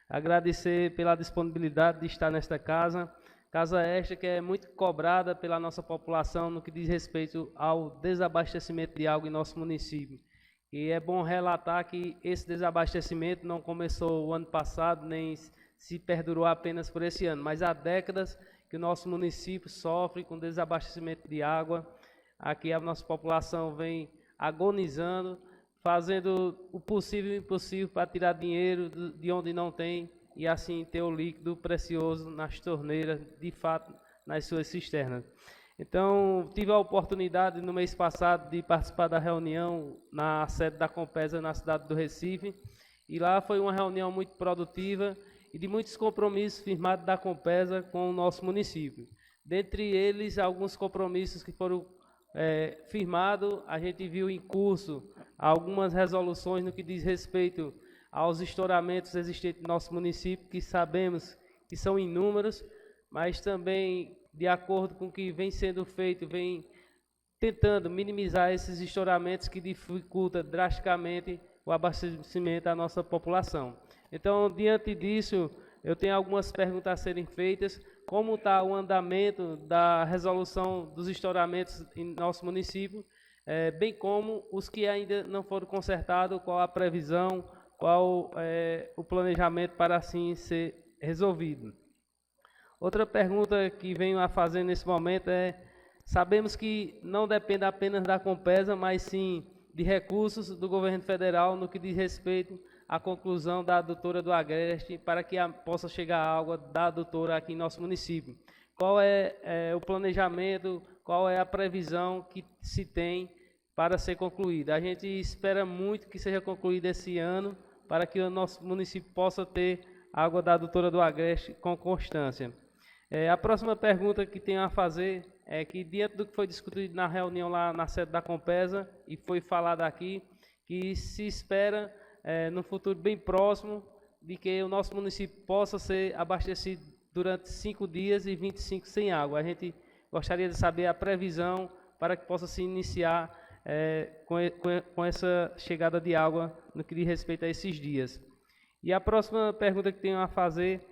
Agradecer pela disponibilidade de estar nesta casa, casa esta que é muito cobrada pela nossa população no que diz respeito ao desabastecimento de água em nosso município. E é bom relatar que esse desabastecimento não começou o ano passado, nem se perdurou apenas por esse ano, mas há décadas que o nosso município sofre com desabastecimento de água. Aqui a nossa população vem agonizando, fazendo o possível e o impossível para tirar dinheiro de onde não tem e assim ter o líquido precioso nas torneiras, de fato, nas suas cisternas. Então, tive a oportunidade no mês passado de participar da reunião na sede da Compesa, na cidade do Recife, e lá foi uma reunião muito produtiva e de muitos compromissos firmados da Compesa com o nosso município. Dentre eles, alguns compromissos que foram firmados, a gente viu em curso algumas resoluções no que diz respeito aos estouramentos existentes no nosso município, que sabemos que são inúmeros, mas também, de acordo com o que vem sendo feito, vem tentando minimizar esses estouramentos que dificultam drasticamente o abastecimento da nossa população. Então, diante disso, eu tenho algumas perguntas a serem feitas. Como está o andamento da resolução dos estouramentos em nosso município, bem como os que ainda não foram consertados, qual a previsão, qual o planejamento para assim ser resolvido. Outra pergunta que venho a fazer nesse momento sabemos que não depende apenas da Compesa, mas sim de recursos do governo federal no que diz respeito à conclusão da adutora do Agreste para que possa chegar a água da adutora aqui em nosso município. Qual é o planejamento, qual é a previsão que se tem para ser concluída? A gente espera muito que seja concluída esse ano para que o nosso município possa ter água da adutora do Agreste com constância. A próxima pergunta que tenho a fazer é que, diante do que foi discutido na reunião lá na sede da Compesa e foi falado aqui, que se espera, no futuro bem próximo, de que o nosso município possa ser abastecido durante 5 dias e 25 sem água. A gente gostaria de saber a previsão para que possa se iniciar com essa chegada de água no que diz respeito a esses dias. E a próxima pergunta que tenho a fazer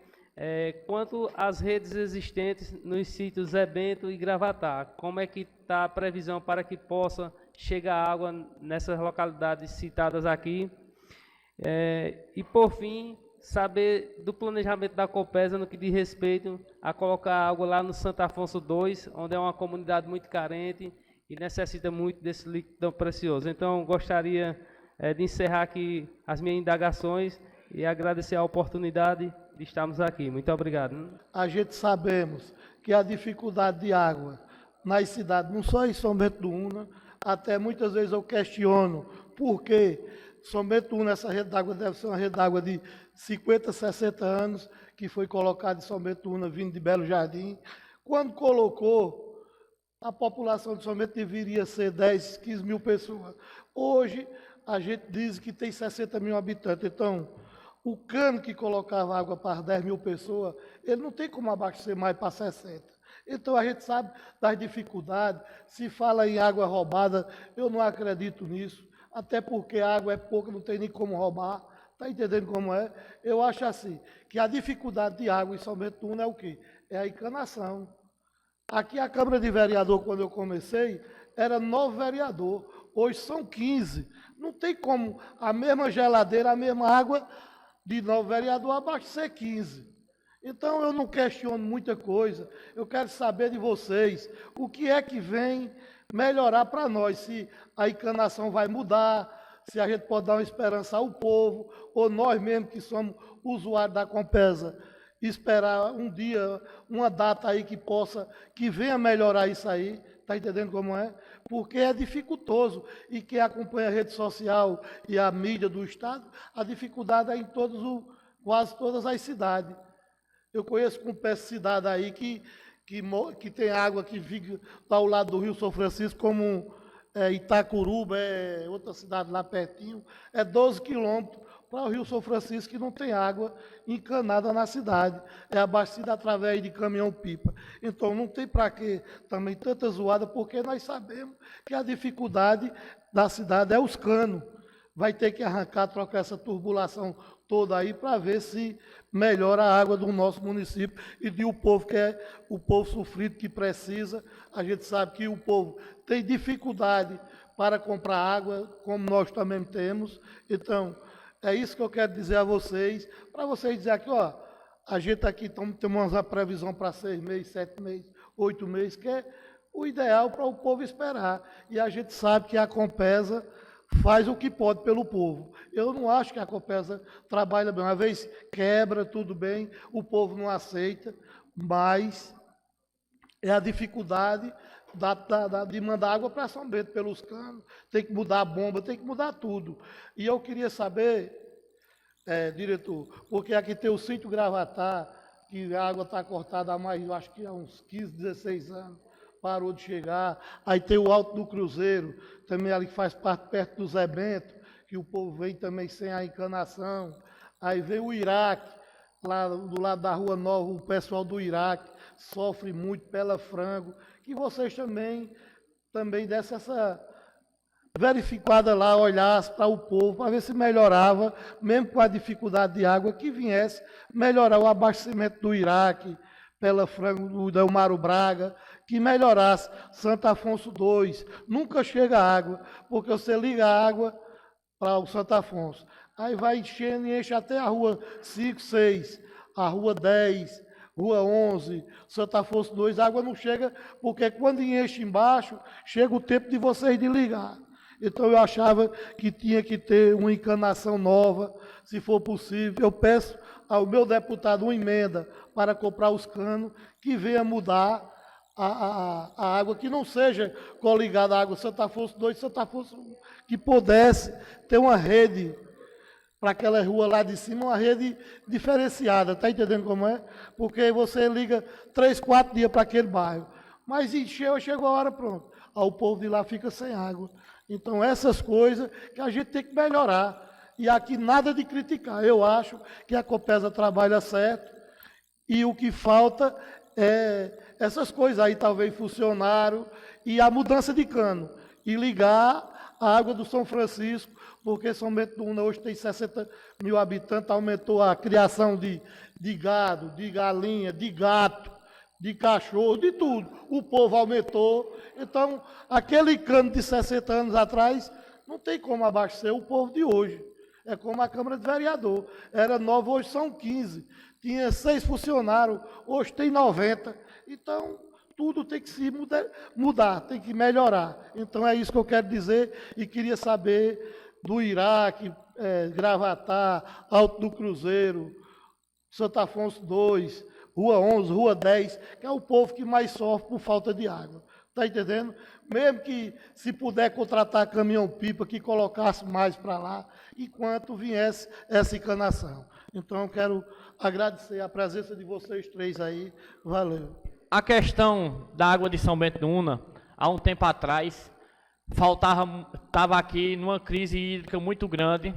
quanto às redes existentes nos sítios Zé Bento e Gravatar, como é que está a previsão para que possa chegar água nessas localidades citadas aqui? E por fim, saber do planejamento da Compesa no que diz respeito a colocar água lá no Santo Afonso II, onde é uma comunidade muito carente e necessita muito desse líquido tão precioso. Então, gostaria de encerrar aqui as minhas indagações e agradecer a oportunidade de estarmos aqui. Muito obrigado. A gente sabemos que a dificuldade de água nas cidades, não só em São Bento do Una, até muitas vezes eu questiono por que São Bento do Una, essa rede d'água deve ser uma rede d'água de 50, 60 anos, que foi colocada em São Bento do Una, vindo de Belo Jardim. Quando colocou, a população de São Bento deveria ser 10, 15 mil pessoas. Hoje, a gente diz que tem 60 mil habitantes. Então, o cano que colocava água para 10 mil pessoas, ele não tem como abastecer mais para 60. Então, a gente sabe das dificuldades. Se fala em água roubada, eu não acredito nisso, até porque a água é pouca, não tem nem como roubar. Está entendendo como é? Eu acho assim, que a dificuldade de água em São Bento do Una é o quê? É a encanação. Aqui a Câmara de Vereador, quando eu comecei, era 9 vereadores. Hoje são 15. Não tem como a mesma geladeira, a mesma água de 9 vereadores abastecer 15. Então, eu não questiono muita coisa. Eu quero saber de vocês o que é que vem melhorar para nós, se a encanação vai mudar, se a gente pode dar uma esperança ao povo, ou nós mesmos que somos usuários da Compesa, esperar um dia, uma data aí que venha melhorar isso aí, está entendendo como é? Porque é dificultoso, e quem acompanha a rede social e a mídia do Estado, a dificuldade é em quase todas as cidades. Eu conheço com um cidade aí que tem água que fica ao lado do Rio São Francisco, como Itacuruba, outra cidade lá pertinho, 12 quilômetros para o Rio São Francisco, que não tem água encanada na cidade, é abastecida através de caminhão-pipa. Então, não tem para que também tanta zoada, porque nós sabemos que a dificuldade da cidade é os canos. vai ter que arrancar, trocar essa turbulação toda aí para ver se melhora a água do nosso município e de o povo que é o povo sofrido que precisa. A gente sabe que o povo tem dificuldade para comprar água, como nós também temos. Então, é isso que eu quero dizer a vocês, para vocês dizerem aqui, ó, a gente aqui temos uma previsão para 6 meses, 7 meses, 8 meses, que é o ideal para o povo esperar. E a gente sabe que a Compesa faz o que pode pelo povo. Eu não acho que a Compesa trabalha bem. Uma vez quebra, tudo bem, o povo não aceita, mas é a dificuldade de mandar água para São Bento pelos canos, tem que mudar a bomba, tem que mudar tudo. E eu queria saber, diretor, porque aqui tem o sítio Gravatá, que a água está cortada há mais, eu acho que há uns 15, 16 anos, parou de chegar. Aí tem o Alto do Cruzeiro, também ali que faz parte perto do Zé Bento, que o povo vem também sem a encanação. Aí vem o Iraque, lá do lado da Rua Nova, o pessoal do Iraque sofre muito pela Frango, que vocês também dessem essa verificada lá, olhasse para o povo, para ver se melhorava, mesmo com a dificuldade de água, que viesse melhorar o abastecimento do Iraque, pela Frango, do Delmaro Braga, que melhorasse Santo Afonso II. Nunca chega água, porque você liga a água para o Santo Afonso. Aí vai enchendo e enche até a rua 5, 6, a rua 10, Rua 11, Santo Afonso II, a água não chega, porque quando enche embaixo, chega o tempo de vocês de ligar. Então eu achava que tinha que ter uma encanação nova, se for possível. Eu peço ao meu deputado uma emenda para comprar os canos, que venha mudar a água, que não seja coligada à água Santo Afonso II, Santo Afonso I, que pudesse ter uma rede para aquela rua lá de cima, uma rede diferenciada, está entendendo como é? Porque você liga 3, 4 dias para aquele bairro, mas encheu, chegou a hora, pronto. Aí o povo de lá fica sem água. Então, essas coisas que a gente tem que melhorar. E aqui nada de criticar. Eu acho que a Compesa trabalha certo e o que falta é essas coisas aí, talvez funcionário, e a mudança de cano. E ligar a água do São Francisco, porque São Bento do Una hoje tem 60 mil habitantes, aumentou a criação de gado, de galinha, de gato, de cachorro, de tudo. O povo aumentou. Então, aquele cano de 60 anos atrás, não tem como abastecer o povo de hoje. É como a Câmara de Vereador. Era 9, hoje são 15. Tinha 6 funcionários, hoje tem 90. Então, tudo tem que se mudar, tem que melhorar. Então, é isso que eu quero dizer e queria saber do Iraque, Gravatá, Alto do Cruzeiro, Santo Afonso II, Rua 11, Rua 10, que é o povo que mais sofre por falta de água. Está entendendo? Mesmo que se puder contratar caminhão-pipa, que colocasse mais para lá, enquanto viesse essa encanação. Então, eu quero agradecer a presença de vocês 3 aí. Valeu. A questão da água de São Bento do Una, há um tempo atrás, estava aqui numa crise hídrica muito grande,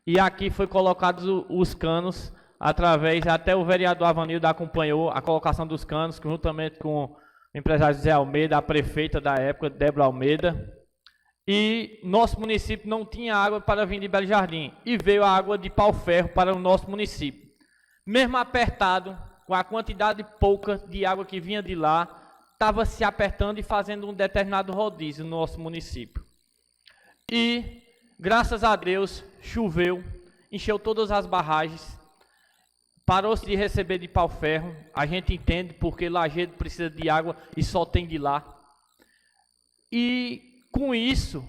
e aqui foi colocados os canos, através, até o vereador Avanildo acompanhou a colocação dos canos, juntamente com o empresário Zé Almeida, a prefeita da época, Débora Almeida, e nosso município não tinha água para vir de Belo Jardim, e veio a água de Pau Ferro para o nosso município. Mesmo apertado, com a quantidade pouca de água que vinha de lá, estava se apertando e fazendo um determinado rodízio no nosso município. E, graças a Deus, choveu, encheu todas as barragens, parou-se de receber de Pau Ferro. A gente entende porque Lajedo precisa de água e só tem de lá. E, com isso,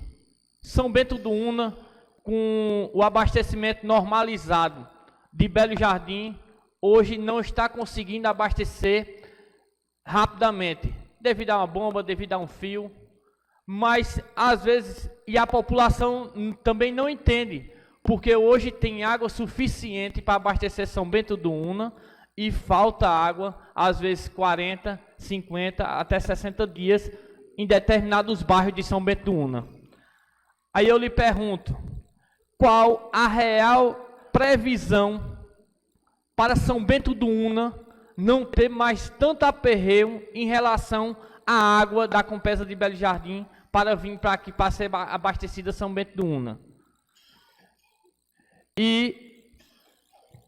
São Bento do Una, com o abastecimento normalizado de Belo Jardim, hoje não está conseguindo abastecer rapidamente, devido a uma bomba, devido a um fio, mas às vezes, e a população também não entende, porque hoje tem água suficiente para abastecer São Bento do Una e falta água, às vezes 40, 50, até 60 dias em determinados bairros de São Bento do Una. Aí eu lhe pergunto, qual a real previsão para São Bento do Una não ter mais tanto aperreio em relação à água da Compesa de Belo Jardim para vir para aqui, para ser abastecida São Bento do Una? e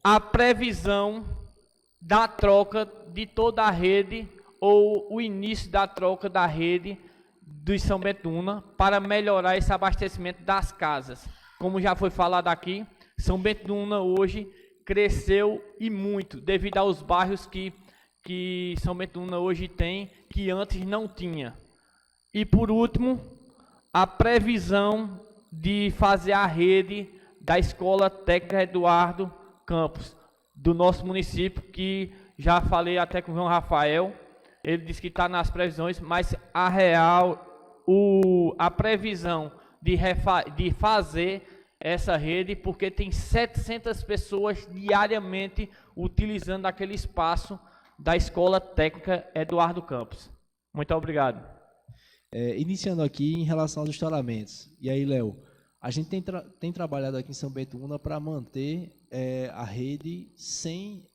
a previsão da troca de toda a rede ou o início da troca da rede do São Bento Una para melhorar esse abastecimento das casas. Como já foi falado aqui, São Bento Una hoje cresceu e muito devido aos bairros que São Bento Una hoje tem, que antes não tinha. E por último, a previsão de fazer a rede da Escola Técnica Eduardo Campos, do nosso município, que já falei até com o João Rafael, ele disse que está nas previsões, mas a previsão de fazer essa rede, porque tem 700 pessoas diariamente utilizando aquele espaço da Escola Técnica Eduardo Campos. Muito obrigado. Iniciando aqui em relação aos estouramentos. E aí, Léo, a gente tem trabalhado aqui em São Bento Una para manter a rede sem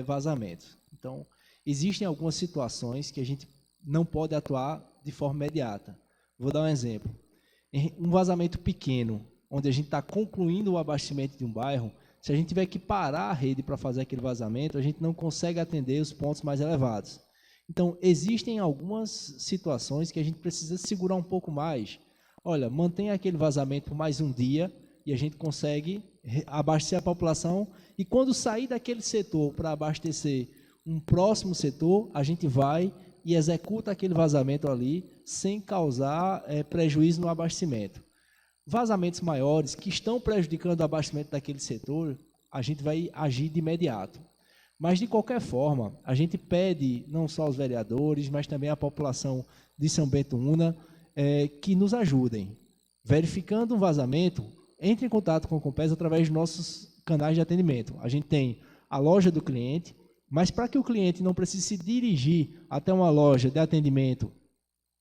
vazamentos. Então, existem algumas situações que a gente não pode atuar de forma imediata. Vou dar um exemplo. Um vazamento pequeno, onde a gente está concluindo o abastecimento de um bairro, se a gente tiver que parar a rede para fazer aquele vazamento, a gente não consegue atender os pontos mais elevados. Então, existem algumas situações que a gente precisa segurar um pouco mais. Olha, mantém aquele vazamento por mais um dia e a gente consegue abastecer a população. E quando sair daquele setor para abastecer um próximo setor, a gente vai e executa aquele vazamento ali sem causar prejuízo no abastecimento. Vazamentos maiores que estão prejudicando o abastecimento daquele setor, a gente vai agir de imediato. Mas, de qualquer forma, a gente pede, não só aos vereadores, mas também à população de São Bento Una, que nos ajudem. Verificando um vazamento, entre em contato com a Compesa através dos nossos canais de atendimento. A gente tem a loja do cliente, mas para que o cliente não precise se dirigir até uma loja de atendimento,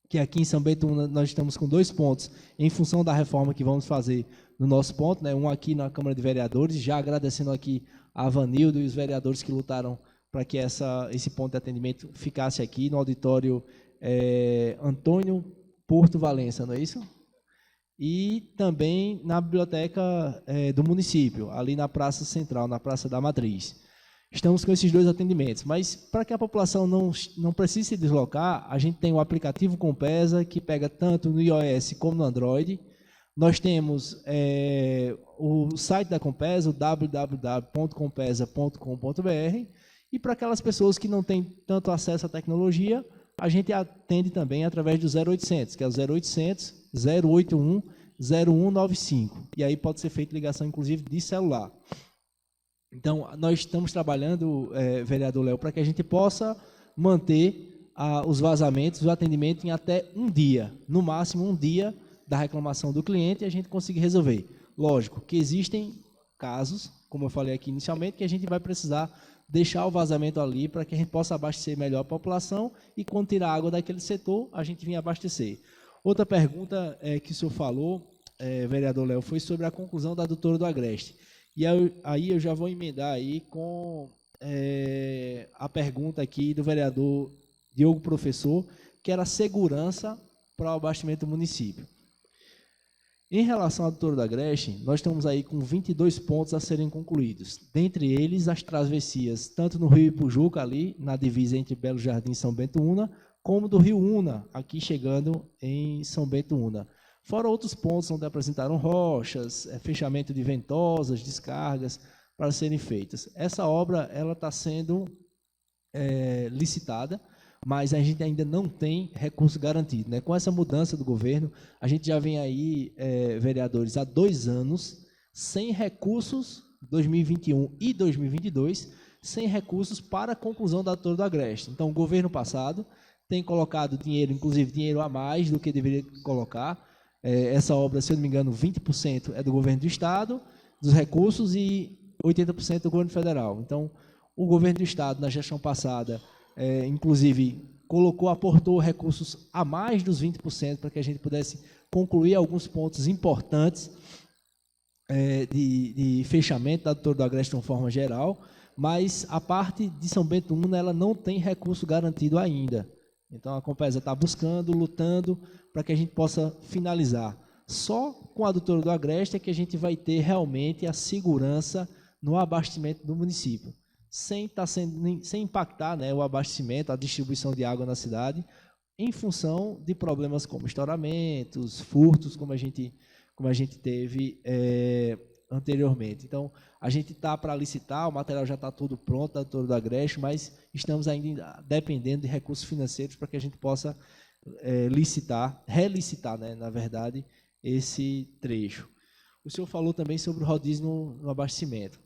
que aqui em São Bento Una nós estamos com 2 pontos, em função da reforma que vamos fazer no nosso ponto, né? Um aqui na Câmara de Vereadores, já agradecendo aqui a Vanildo e os vereadores que lutaram para que esse ponto de atendimento ficasse aqui no auditório Antônio Porto Valença, não é isso? E também na biblioteca do município, ali na Praça Central, na Praça da Matriz. Estamos com esses 2 atendimentos, mas para que a população não precise se deslocar, a gente tem o aplicativo Compesa, que pega tanto no iOS como no Android. Nós temos o site da Compesa, o www.compesa.com.br, e para aquelas pessoas que não têm tanto acesso à tecnologia, a gente atende também através do 0800, que é o 0800 081 0195, e aí pode ser feita ligação, inclusive, de celular. Então, nós estamos trabalhando, vereador Léo, para que a gente possa manter os vazamentos, o atendimento em até um dia, no máximo um dia, da reclamação do cliente e a gente conseguir resolver. Lógico que existem casos, como eu falei aqui inicialmente, que a gente vai precisar deixar o vazamento ali para que a gente possa abastecer melhor a população e quando tirar água daquele setor, a gente vir abastecer. Outra pergunta que o senhor falou, vereador Léo, foi sobre a conclusão da doutora do Agreste. E aí eu já vou emendar aí com a pergunta aqui do vereador Diogo Professor, que era a segurança para o abastecimento do município. Em relação à doutora do Agreste, nós estamos aí com 22 pontos a serem concluídos. Dentre eles, as travessias, tanto no Rio Ipujuca, ali, na divisa entre Belo Jardim e São Bento Una, como do Rio Una, aqui chegando em São Bento Una. Fora outros pontos onde apresentaram rochas, fechamento de ventosas, descargas para serem feitas. Essa obra está sendo licitada, mas a gente ainda não tem recurso garantido, né? Com essa mudança do governo, a gente já vem aí, vereadores, há 2 anos, sem recursos, 2021 e 2022, sem recursos para a conclusão da doutora do Agreste. Então, o governo passado tem colocado dinheiro, inclusive dinheiro a mais do que deveria colocar. Essa obra, se eu não me engano, 20% é do governo do Estado, dos recursos, e 80% do governo federal. Então, o governo do Estado, na gestão passada, inclusive, aportou recursos a mais dos 20% para que a gente pudesse concluir alguns pontos importantes de fechamento da doutora do Agreste de uma forma geral, mas a parte de São Bento Una, ela não tem recurso garantido ainda. Então, a Compesa está buscando, lutando, para que a gente possa finalizar. Só com a adutora do Agreste é que a gente vai ter realmente a segurança no abastecimento do município, sem impactar, né, o abastecimento, a distribuição de água na cidade, em função de problemas como estouramentos, furtos, como a gente teve anteriormente. Então, a gente está para licitar, o material já está tudo pronto, da adutora do Agreste, mas estamos ainda dependendo de recursos financeiros para que a gente possa relicitar, né, na verdade, esse trecho. O senhor falou também sobre o rodízio no abastecimento.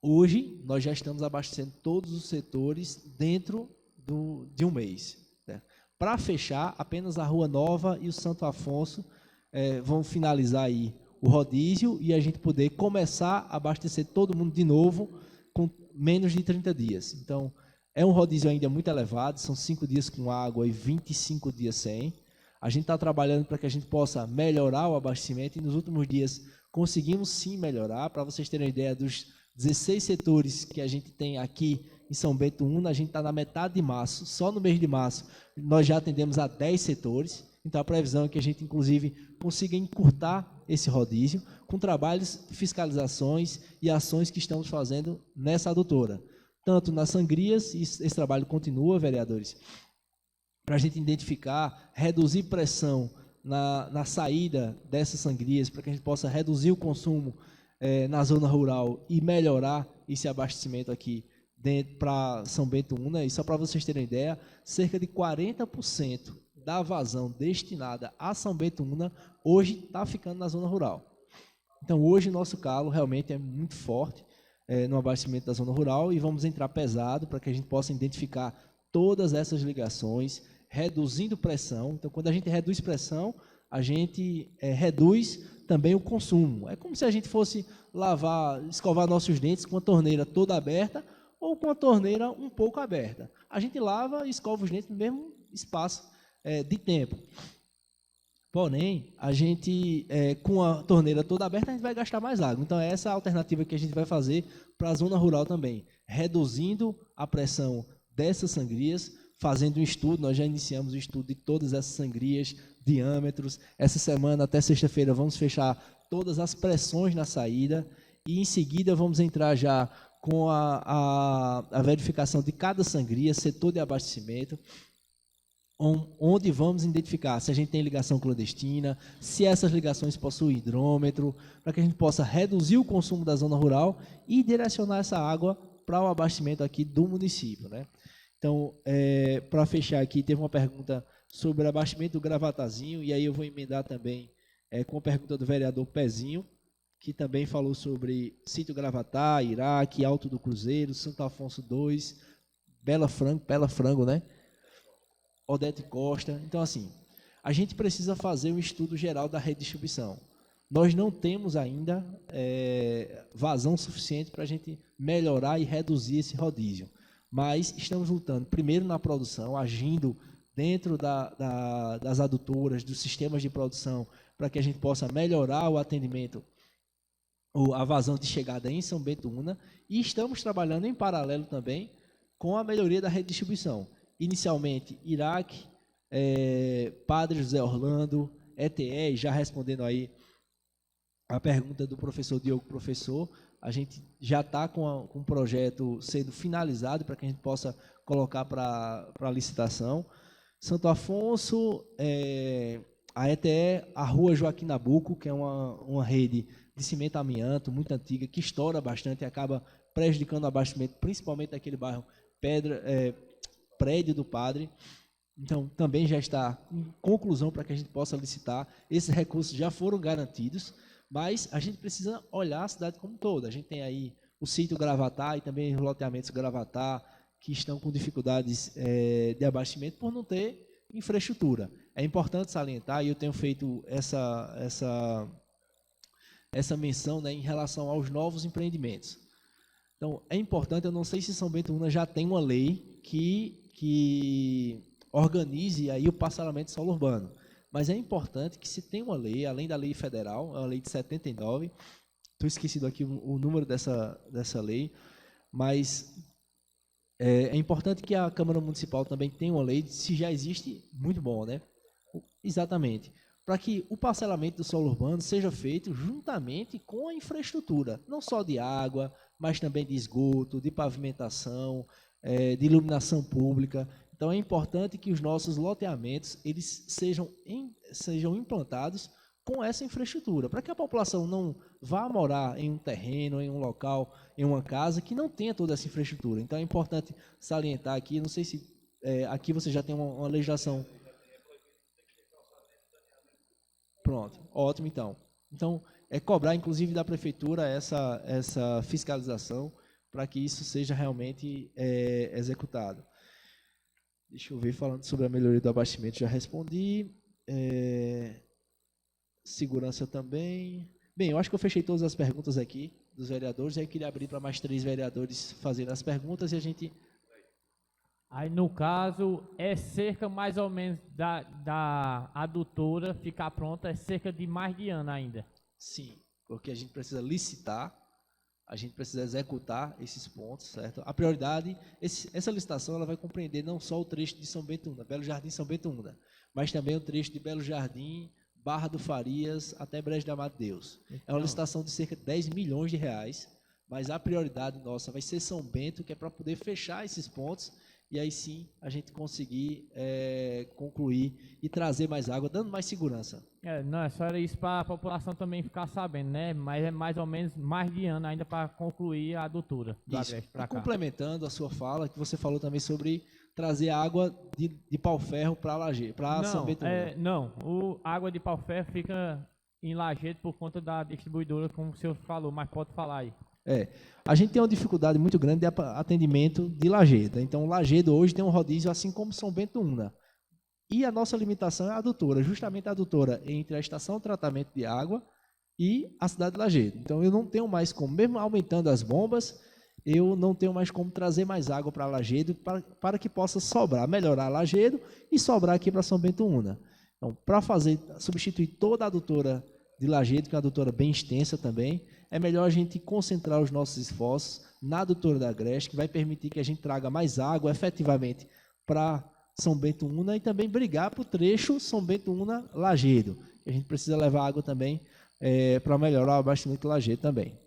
Hoje, nós já estamos abastecendo todos os setores dentro de um mês. Né? Para fechar, apenas a Rua Nova e o Santo Afonso vão finalizar aí o rodízio e a gente poder começar a abastecer todo mundo de novo com menos de 30 dias. Então, é um rodízio ainda muito elevado, são 5 dias com água e 25 dias sem. A gente está trabalhando para que a gente possa melhorar o abastecimento e nos últimos dias conseguimos sim melhorar. Para vocês terem uma ideia dos 16 setores que a gente tem aqui em São Bento Una, a gente está na metade de março, só no mês de março nós já atendemos a 10 setores, então a previsão é que a gente inclusive consiga encurtar esse rodízio com trabalhos de fiscalizações e ações que estamos fazendo nessa adutora, tanto nas sangrias, e esse trabalho continua, vereadores, para a gente identificar, reduzir pressão na saída dessas sangrias, para que a gente possa reduzir o consumo na zona rural e melhorar esse abastecimento aqui para São Bento Una. E só para vocês terem ideia, cerca de 40% da vazão destinada a São Bento Una hoje está ficando na zona rural. Então hoje nosso calo realmente é muito forte no abastecimento da zona rural e vamos entrar pesado para que a gente possa identificar todas essas ligações, reduzindo pressão. Então quando a gente reduz pressão, a gente reduz também o consumo. É como se a gente fosse escovar nossos dentes com a torneira toda aberta ou com a torneira um pouco aberta. A gente lava e escova os dentes no mesmo espaço de tempo. Porém, a gente, com a torneira toda aberta, a gente vai gastar mais água. Então, essa é a alternativa que a gente vai fazer para a zona rural também, reduzindo a pressão dessas sangrias, fazendo um estudo. Nós já iniciamos o estudo de todas essas sangrias, diâmetros. Essa semana, até sexta-feira, vamos fechar todas as pressões na saída e, em seguida, vamos entrar já com a verificação de cada sangria, setor de abastecimento, onde vamos identificar se a gente tem ligação clandestina, se essas ligações possuem hidrômetro, para que a gente possa reduzir o consumo da zona rural e direcionar essa água para o abastecimento aqui do município, né? Então, para fechar aqui, teve uma pergunta sobre o abastecimento do Gravatazinho, e aí eu vou emendar também com a pergunta do vereador Pezinho, que também falou sobre Sítio Gravatá, Iraque, Alto do Cruzeiro, Santo Afonso II, Bela Frango, né? Odete Costa. Então, assim, a gente precisa fazer um estudo geral da redistribuição. Nós não temos ainda vazão suficiente para a gente melhorar e reduzir esse rodízio, mas estamos lutando, primeiro na produção, agindo dentro das adutoras, dos sistemas de produção, para que a gente possa melhorar o atendimento, a vazão de chegada em São Bento Una, e estamos trabalhando em paralelo também com a melhoria da redistribuição. Inicialmente, Iraque, Padre José Orlando, ETE, já respondendo aí a pergunta do professor Diogo, a gente já está com um projeto sendo finalizado para que a gente possa colocar para licitação. Santo Afonso, a ETE, a Rua Joaquim Nabuco, que é uma rede de cimento amianto muito antiga, que estoura bastante e acaba prejudicando o abastecimento, principalmente naquele bairro Prédio do Padre. Então, também já está em conclusão para que a gente possa licitar. Esses recursos já foram garantidos, mas a gente precisa olhar a cidade como um todo. A gente tem aí o sítio Gravatá e também os loteamentos Gravatá, que estão com dificuldades de abastecimento por não ter infraestrutura. É importante salientar, e eu tenho feito essa menção, né, em relação aos novos empreendimentos. Então, é importante, eu não sei se São Bento Una já tem uma lei que organize aí o parcelamento de solo urbano, mas é importante que se tenha uma lei, além da lei federal, a lei de 79, estou esquecido aqui o número dessa lei, mas é importante que a Câmara Municipal também tenha uma lei, se já existe, muito bom, né? Exatamente. para que o parcelamento do solo urbano seja feito juntamente com a infraestrutura, não só de água, mas também de esgoto, de pavimentação, de iluminação pública. Então é importante que os nossos loteamentos eles sejam implantados com essa infraestrutura, para que a população não vá morar em um terreno, em um local, em uma casa que não tenha toda essa infraestrutura. Então é importante salientar aqui, não sei se aqui você já tem uma legislação. Pronto, ótimo então. Então, cobrar inclusive da prefeitura essa fiscalização para que isso seja realmente executado. Deixa eu ver, falando sobre a melhoria do abastecimento, já respondi. Segurança também. Bem, eu acho que eu fechei todas as perguntas aqui dos vereadores, aí eu queria abrir para mais 3 vereadores fazerem as perguntas e a gente... Aí, no caso, é cerca mais ou menos da adutora ficar pronta, é cerca de mais de ano ainda. Sim, porque a gente precisa licitar, a gente precisa executar esses pontos, certo? A prioridade, essa licitação ela vai compreender não só o trecho de São Bento Una, Belo Jardim São Bento Una, mas também o trecho de Belo Jardim, Barra do Farias, até Brejo da Mata Deus. É uma licitação de cerca de 10 milhões de reais, mas a prioridade nossa vai ser São Bento, que é para poder fechar esses pontos, e aí sim a gente conseguir concluir e trazer mais água, dando mais segurança. Não, só era isso para a população também ficar sabendo, né? Mas é mais ou menos mais de ano ainda para concluir a adutora do Agreste para cá. Complementando a sua fala, que você falou também sobre trazer água de Pau-Ferro para Lajeado, para São Bento Una. Não, a água de Pau-Ferro fica em Lajeado por conta da distribuidora, como o senhor falou, mas pode falar aí. A gente tem uma dificuldade muito grande de atendimento de Lajeado. Então, Lajeado hoje tem um rodízio, assim como São Bento Una. E a nossa limitação é a adutora, justamente a adutora entre a estação de tratamento de água e a cidade de Lajeado. Então, eu não tenho mais como, mesmo aumentando as bombas, eu não tenho mais como trazer mais água para Lajeado para que possa sobrar, melhorar Lajeado e sobrar aqui para São Bento Una. Então, para substituir toda a adutora de Lajeado, que é uma adutora bem extensa também, é melhor a gente concentrar os nossos esforços na adutora da Agreste, que vai permitir que a gente traga mais água efetivamente para São Bento Una e também brigar para o trecho São Bento Una Lajeado. A gente precisa levar água também para melhorar o abastecimento de Lajeado também.